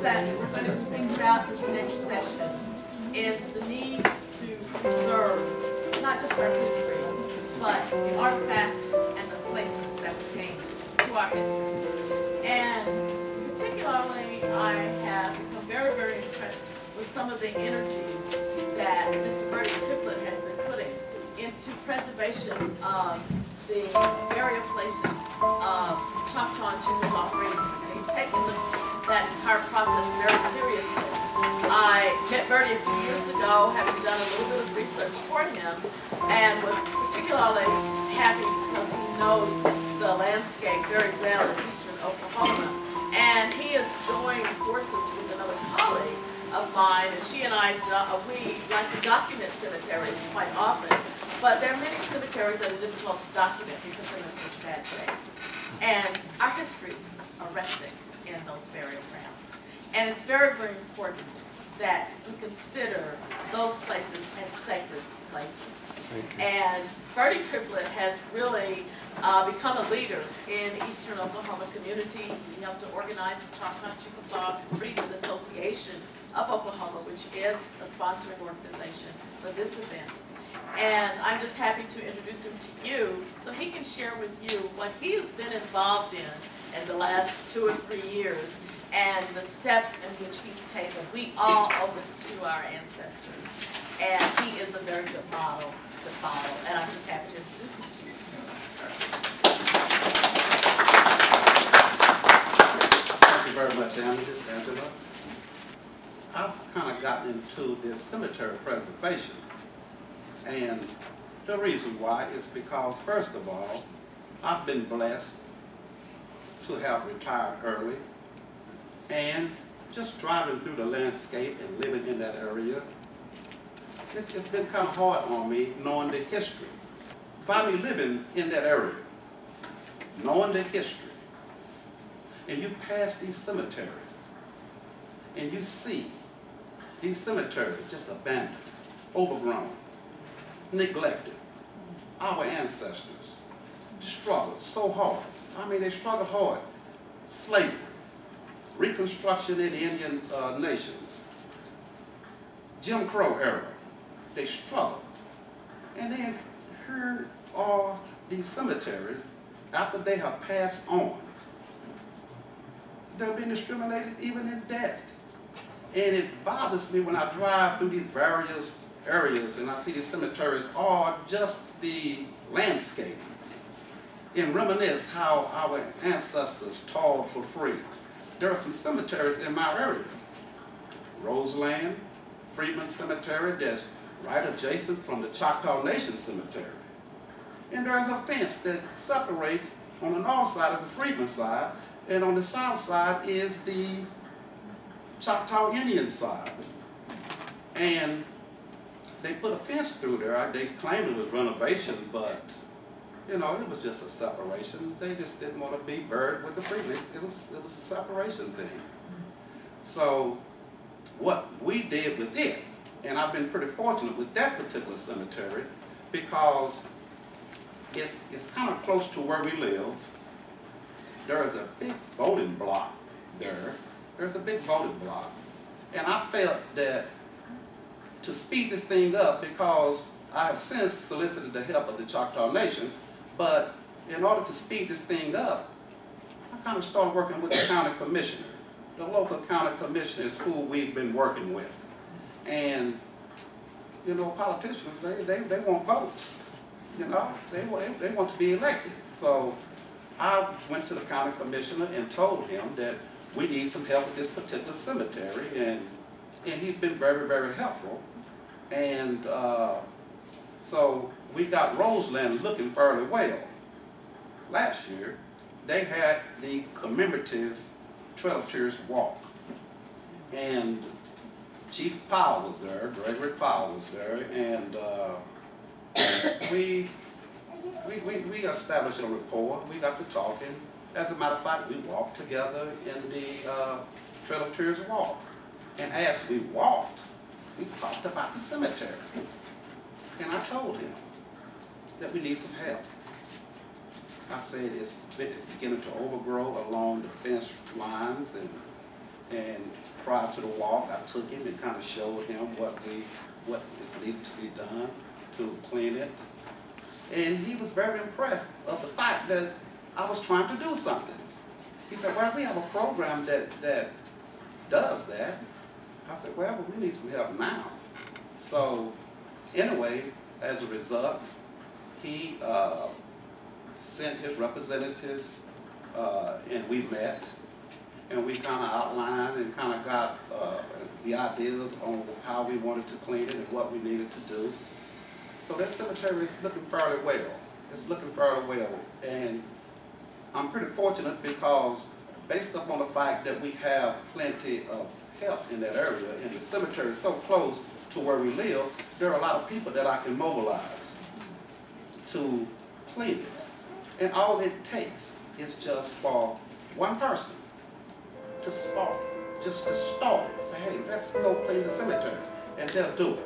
that we're going to speak about this next session is the need to preserve not just our history, but the artifacts and the places that pertain to our history. And particularly, I have become very, very impressed with some of the energies that Mr. Verdie Triplett has been putting into preservation of the burial places of Choctaw and Chickasaw Freedmen. And he's taken that entire process very seriously. I met Verdie a few years ago, having done a little bit of research for him, and was particularly happy because he knows the landscape very well in eastern Oklahoma. And he has joined forces with another colleague of mine, and she and I, we like to document cemeteries quite often, but there are many cemeteries that are difficult to document because they're in such bad shape. And our histories are resting in those burial grounds. And it's very, very important that we consider those places as sacred places. And Verdie Triplett has really become a leader in the Eastern Oklahoma community. He helped to organize the Choctaw and Chickasaw Freedmen Association of Oklahoma, which is a sponsoring organization for this event. And I'm just happy to introduce him to you so he can share with you what he has been involved in the last 2 or 3 years and the steps in which he's taken. We all owe this to our ancestors, and he is a very good model to follow, and I'm just happy to introduce him to you. Thank you very much, Angela. I've kind of gotten into this cemetery preservation, and the reason why is because, first of all, I've been blessed to have retired early, and just driving through the landscape and living in that area, it's been kind of hard on me knowing the history. By me living in that area, knowing the history, and you pass these cemeteries, and you see these cemeteries just abandoned, overgrown, neglected. Our ancestors struggled so hard. I mean, they struggled hard. Slavery, Reconstruction in the Indian nations, Jim Crow era, they struggled. And then here are these cemeteries, after they have passed on, they're being discriminated even in death. And it bothers me when I drive through these various areas and I see these cemeteries are just the landscape and reminisce how our ancestors toiled for free. There are some cemeteries in my area. Roseland, Freedmen Cemetery, that's right adjacent from the Choctaw Nation Cemetery. And there's a fence that separates on the north side of the Freedmen side, and on the south side is the Choctaw Indian side. And they put a fence through there. They claimed it was renovation, but you know, it was just a separation. They just didn't want to be buried with the Freedmen. It was a separation thing. So what we did with it, and I've been pretty fortunate with that particular cemetery because it's kind of close to where we live. There is a big voting block there. There's a big voting block. And I felt that to speed this thing up, because I have since solicited the help of the Choctaw Nation, but in order to speed this thing up, I kind of started working with the county commissioner, the local county commissioners who we've been working with. And, you know, politicians, they want votes. You know, they want to be elected. So I went to the county commissioner and told him that we need some help with this particular cemetery, and he's been very, very helpful. And so we got Roseland looking fairly well. Last year, they had the commemorative Trail of Tears walk, and Chief Powell was there, Gregory Powell was there, and we established a rapport. We got to talking. As a matter of fact, we walked together in the Trail of Tears walk. And as we walked, we talked about the cemetery. And I told him that we need some help. I said it's beginning to overgrow along the fence lines, and And prior to the walk, I took him and kind of showed him what is needed to be done to clean it. And he was very impressed of the fact that I was trying to do something. He said, well, we have a program that does that. I said, well, we need some help now. So anyway, as a result, he sent his representatives and we met. And we kind of outlined and kind of got the ideas on how we wanted to clean it and what we needed to do. So that cemetery is looking fairly well. It's looking fairly well. And I'm pretty fortunate because based upon the fact that we have plenty of help in that area and the cemetery is so close to where we live, there are a lot of people that I can mobilize to clean it. And all it takes is just for one person to spark, just to start it. Say, hey, let's go clean the cemetery, and they'll do it.